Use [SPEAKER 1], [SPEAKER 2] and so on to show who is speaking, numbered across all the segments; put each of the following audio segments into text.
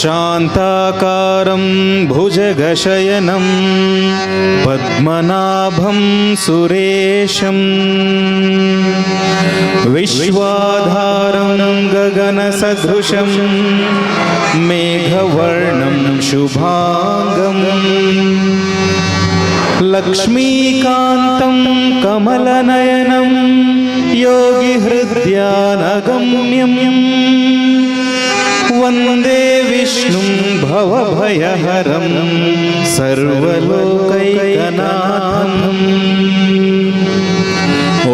[SPEAKER 1] ಶಾಂತಾಕಾರಂ ಭುಜಗಶಯನಂ ಪದ್ಮನಾಭಂ ಸುರೇಶಂ ವಿಶ್ವಾಧಾರಂ ಗಗನಸದೃಶಂ ಮೇಘವರ್ಣಂ ಶುಭಾಂಗಂ ಲಕ್ಷ್ಮೀಕಾಂತಂ ಕಮಲನಯನಂ ಯೋಗಿಹೃದ್ಯಾನಗಮ್ಯಂ ವಂದೇ ವಿಷ್ಣುಂ ಭವಭಯಹರಂ ಸರ್ವಲೋಕೈಕನಾಥಂ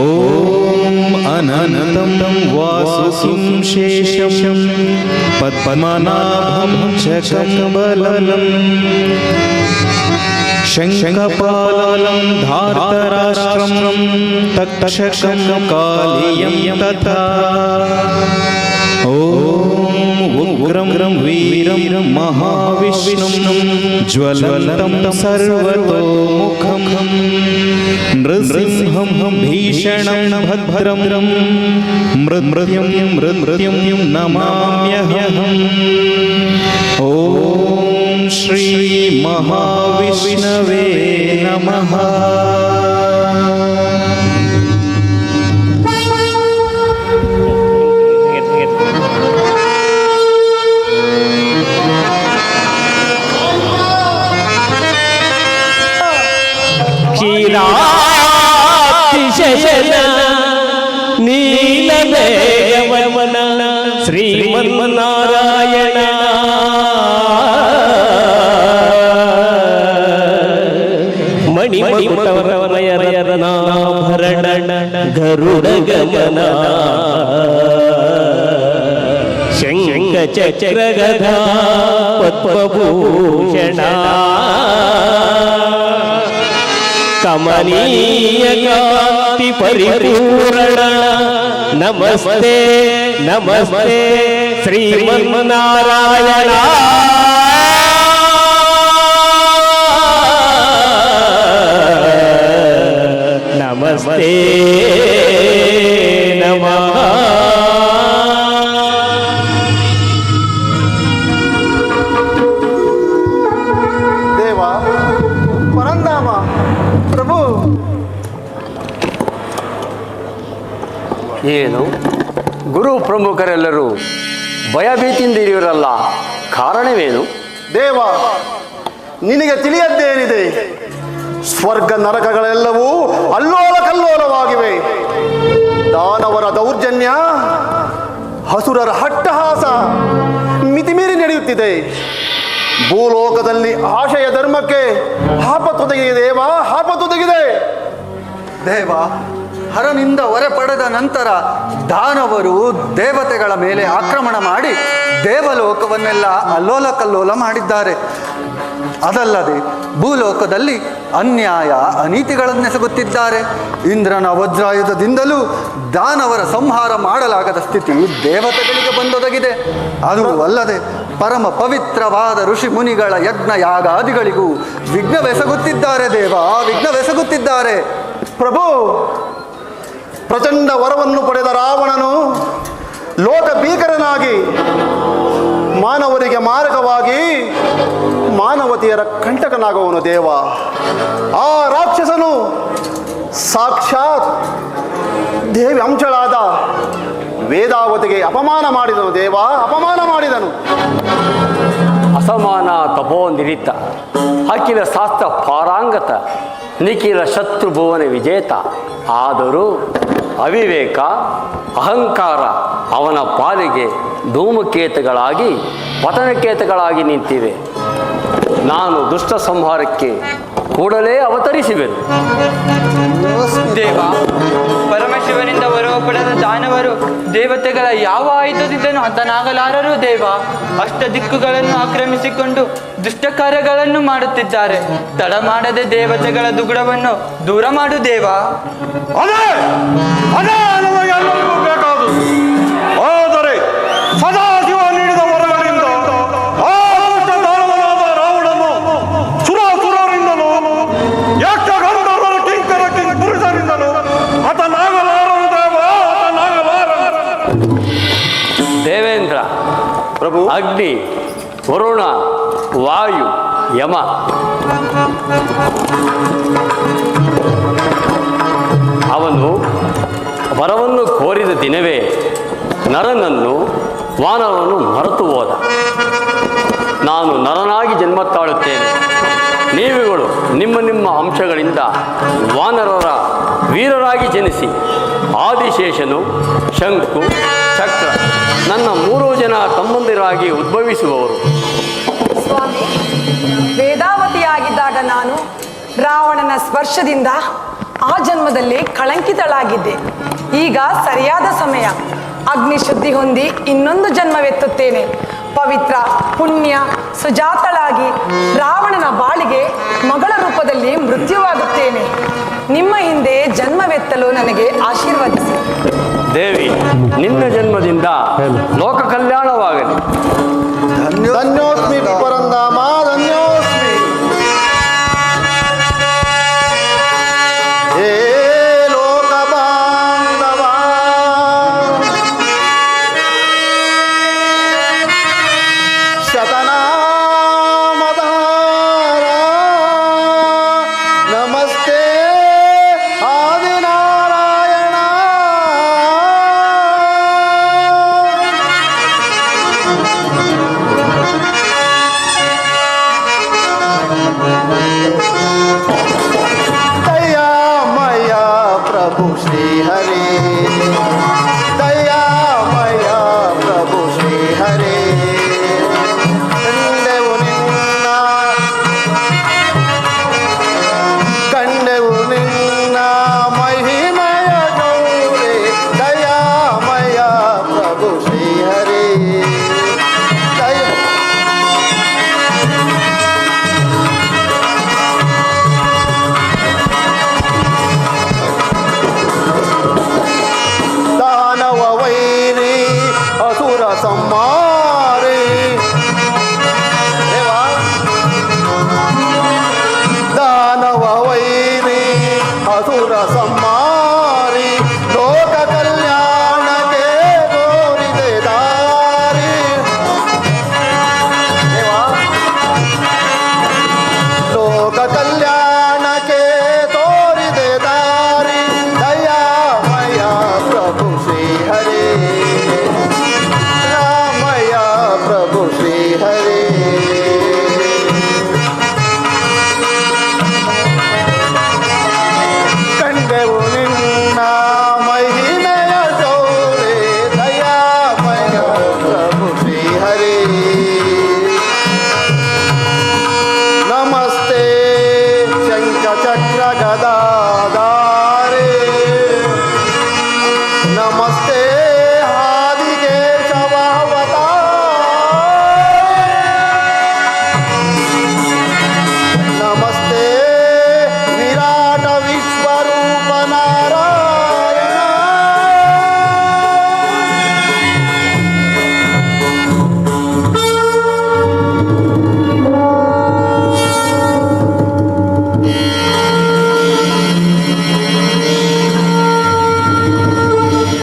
[SPEAKER 1] ಓಂ ಅನಂತಂ ವಾಸುಕಿಂ ಶೇಷಂ ಪದ್ಮನಾಭಂ ಚಕಂಬಲಂ ಶಂಖಪಾಲಂ ಧಾರ್ತರಾಷ್ಟ್ರಂ ತಕ್ಷಕಂ ಕಾಲಿಯಂ ತಥಾ ಓಂ ಉಗ್ರಂ ವೀರಂ ಮಹಾವಿಷ್ಣುಂ ಜ್ವಲಂತಂ ಸರ್ವತೋಮುಖಂ ನೃಸಿಂಹಂ ಭೀಷಣಂ ಭದ್ರಂ ಮೃತ್ಯುಂ ನಮಾಮ್ಯಹಂ ಓಂ ಶ್ರೀ ಮಹಾವಿಷ್ಣವೇ ನಮಃ.
[SPEAKER 2] ಕ್ಷೀರಾತಿಶಯನ ನೀಲಮೇಘವನ ಶ್ರೀಮನ್ನಾರಾಯಣ ಮಣಿಮಕುಟವರನಾಭರಣ ಗರುಡಗಮನ ಶಂಖ ಚಕ್ರಗದಾ ಪದ್ಮಭೂಷಣ ಕಮನೀಯ ಕಾಂತಿ ಪರಿಪೂರ್ಣ ನಮಸ್ತೆ ನಮಸ್ತೆ ಶ್ರೀಮನ್ನಾರಾಯಣ. ನಮಸ್ತೆ ನಮಃ.
[SPEAKER 3] ದೇವ ಪರಂಧಾಮ ಪ್ರಭು.
[SPEAKER 4] ಏನು ಗುರು ಪ್ರಮುಖರೆಲ್ಲರೂ ಭಯಭೀತಿಯಿಂದಿರುವರಲ್ಲ, ಕಾರಣವೇನು?
[SPEAKER 3] ದೇವ ನಿನಗೆ ತಿಳಿಯದ್ದೇನಿದೆ? ಸ್ವರ್ಗ ನರಕಗಳೆಲ್ಲವೂ ಅಲ್ಲೋಲ ಕಲ್ಲೋಲವಾಗಿವೆ. ದಾನವರ ದೌರ್ಜನ್ಯ, ಹಸುರರ ಹಟ್ಟಹಾಸ ಮಿತಿಮೀರಿ ನಡೆಯುತ್ತಿದೆ. ಭೂಲೋಕದಲ್ಲಿ ಆಶಯ ಧರ್ಮಕ್ಕೆ ಆಪತ್ತೊದಗಿದೆ ದೇವ, ಆಪತ್ತೊದಗಿದೆ.
[SPEAKER 5] ದೇವ ಹರನಿಂದ ಹೊರೆ ಪಡೆದ ನಂತರ ದಾನವರು ದೇವತೆಗಳ ಮೇಲೆ ಆಕ್ರಮಣ ಮಾಡಿ ದೇವಲೋಕವನ್ನೆಲ್ಲ ಅಲ್ಲೋಲ ಕಲ್ಲೋಲ ಮಾಡಿದ್ದಾರೆ. ಅದಲ್ಲದೆ ಭೂಲೋಕದಲ್ಲಿ ಅನ್ಯಾಯ ಅನೀತಿಗಳನ್ನೆಸಗುತ್ತಿದ್ದಾರೆ. ಇಂದ್ರನ ವಜ್ರಾಯುಧದಿಂದಲೂ ದಾನವರ ಸಂಹಾರ ಮಾಡಲಾಗದ ಸ್ಥಿತಿ ದೇವತೆಗಳಿಗೆ ಬಂದೊದಗಿದೆ. ಅದು ಅಲ್ಲದೆ ಪರಮ ಪವಿತ್ರವಾದ ಋಷಿ ಮುನಿಗಳ ಯಜ್ಞ ಯಾಗಾದಿಗಳಿಗೂ ವಿಘ್ನವೆಸಗುತ್ತಿದ್ದಾರೆ ದೇವ, ವಿಘ್ನವೆಸಗುತ್ತಿದ್ದಾರೆ.
[SPEAKER 3] ಪ್ರಭು, ಪ್ರಚಂಡ ವರವನ್ನು ಪಡೆದ ರಾವಣನು ಲೋಕ ಭೀಕರನಾಗಿ ಮಾನವರಿಗೆ ಮಾರಕವಾಗಿ ಮಾನವತಿಯರ ಕಂಟಕನಾಗುವನು ದೇವ. ಆ ರಾಕ್ಷಸನು ಸಾಕ್ಷಾತ್ ದೇವಿ ಅಂಶಳಾದ ವೇದಾವತಿಗೆ ಅಪಮಾನ ಮಾಡಿದನು ದೇವ, ಅಪಮಾನ ಮಾಡಿದನು.
[SPEAKER 4] ಅಸಮಾನ ತಪೋನಿರಿತ ಅಖಿಲ ಶಾಸ್ತ್ರ ಪಾರಾಂಗತ ನಿಖಿಲ ಶತ್ರುಭುವನ ವಿಜೇತ. ಆದರೂ ಅವಿವೇಕ ಅಹಂಕಾರ ಅವನ ಪಾಲಿಗೆ ಧೂಮಕೇತುಗಳಾಗಿ ಪತನಕೇತುಗಳಾಗಿ ನಿಂತಿವೆ. ನಾನು ದುಷ್ಟ ಸಂಹಾರಕ್ಕೆ ಕೂಡಲೇ ಅವತರಿಸುವೆನು.
[SPEAKER 6] ದೇವ, ಪರಮಶಿವನಿಂದ ವರವ ಪಡೆದ ದಾನವರು ದೇವತೆಗಳ ಯಾವ ಆಯುಧದಿಂದನೂ ಹತನಾಗಲಾರರು ದೇವ. ಅಷ್ಟ ದಿಕ್ಕುಗಳನ್ನು ಆಕ್ರಮಿಸಿಕೊಂಡು ದುಷ್ಟ ಕಾರ್ಯಗಳನ್ನು ಮಾಡುತ್ತಿದ್ದಾರೆ. ತಡ ಮಾಡದೆ ದೇವತೆಗಳ ದುಗುಡವನ್ನು ದೂರ ಮಾಡು ದೇವ.
[SPEAKER 3] ಅದೇ ನಮಗೆಲ್ಲರಿಗೂ ಬೇಕಾದು. ಆದರೆ ಸದಾಶಿವ ನೀಡಿದ ವರಗಳಿಂದ ಆ ದುಷ್ಟ ದಾನವನಾದ ರಾವಣನು ಸುರರಿಂದಲೂ ಯಕ್ಷಗಂಧರ್ವರ ಕಿಂಕರ ಪುರುಷರಿಂದಲೂ ಹತನಾಗಲಾರನು ದೇವ, ಹತನಾಗಲಾರನು.
[SPEAKER 4] ದೇವೇಂದ್ರ
[SPEAKER 3] ಪ್ರಭು,
[SPEAKER 4] ಅಗ್ನಿ ವರುಣ, ವಾಯು, ಯಮ. ಅವನು ವರವನ್ನು ಕೋರಿದ ದಿನವೇ ನರನನ್ನು ವಾನರನು ಮರೆತು ಹೋದ. ನಾನು ನರನಾಗಿ ಜನ್ಮ ತಾಳುತ್ತೇನೆ, ನೀವುಗಳು ನಿಮ್ಮ ನಿಮ್ಮ ಅಂಶಗಳಿಂದ ವಾನರರ ವೀರರಾಗಿ ಜನಿಸಿ ಆದಿಶೇಷನು, ಶಂಕು, ಚಕ್ರ ನನ್ನ 3 ಜನ ತಮ್ಮಂದಿರಾಗಿ ಉದ್ಭವಿಸುವವರು.
[SPEAKER 7] ಸ್ವಾಮಿ, ವೇದಾವತಿಯಾಗಿದ್ದಾಗ ನಾನು ರಾವಣನ ಸ್ಪರ್ಶದಿಂದ ಆ ಜನ್ಮದಲ್ಲಿ ಕಳಂಕಿತಳಾಗಿದ್ದೆ. ಈಗ ಸರಿಯಾದ ಸಮಯ, ಅಗ್ನಿ ಶುದ್ಧಿ ಹೊಂದಿ ಇನ್ನೊಂದು ಜನ್ಮವೆತ್ತುತ್ತೇನೆ. ಪವಿತ್ರ, ಪುಣ್ಯ, ಸುಜಾತಳಾಗಿ ರಾವಣನ ಬಾಳಿಗೆ ಮಗಳ ರೂಪದಲ್ಲಿ ಮೃತ್ಯುವಾಗುತ್ತೇನೆ. ನಿಮ್ಮ ಹಿಂದೆ ಜನ್ಮವೆತ್ತಲು ನನಗೆ ಆಶೀರ್ವದಿಸಿ.
[SPEAKER 4] ದೇವಿ, ನಿನ್ನ ಜನ್ಮದಿಂದ ಲೋಕ ಕಲ್ಯಾಣವಾಗಲಿ.
[SPEAKER 3] ಧನ್ಯೋಸ್ಮಿ ಪರಂಧಾಮ, ಧನ್ಯೋಸ್ಮಿ. ಹೇ ಲೋಕ ಬಾಂಧವ, ಶತನಾಮಧಾರ, ನಮಸ್ತೆ ಆದಿನಾರಾಯಣ. दयामय प्रभु श्री हरे, दयामय प्रभु श्री हरे. ಕಂಡೆವು ನಿನ್ನ ಮಹಿಮಯ ಗೌರೇ, ದಯಾಮಯ ಪ್ರಭು ಶ್ರೀ ಹರೇ. ದಾನವ ವೈರಿ ಅಸುರ ಸಂಹಾರಿ, ದೇವಾ. ದಾನವ ವೈರಿ ಅಸುರ ಸಂಹಾರಿ, ಲೋಕ ಕಲ್ಯಾಣಕ್ಕೆ ತೋರಿದೆ ದಾರಿ. ದೇವಾ, ಲೋಕ ಕಲ್ಯಾಣಕ್ಕೆ ತೋರಿದೆ ದಾರಿ. ದಯಾಮಯ ಪ್ರಭು ಶ್ರೀ ಹರೇ, ರಾಮಯ ಪ್ರಭು ಶ್ರೀ ಹರೇ. ಕಂಡೆವು ನಿನ್ನ ಮಹಿಮೆಯ ಗೌರೇ, ದಯಾಮಯ ಪ್ರಭು ಶ್ರೀ ಹರೇ. ನಮಸ್ತೆ ಶಂಖ ಚಕ್ರ ಗದಾಧಾರೇ, ನಮಸ್ತೆ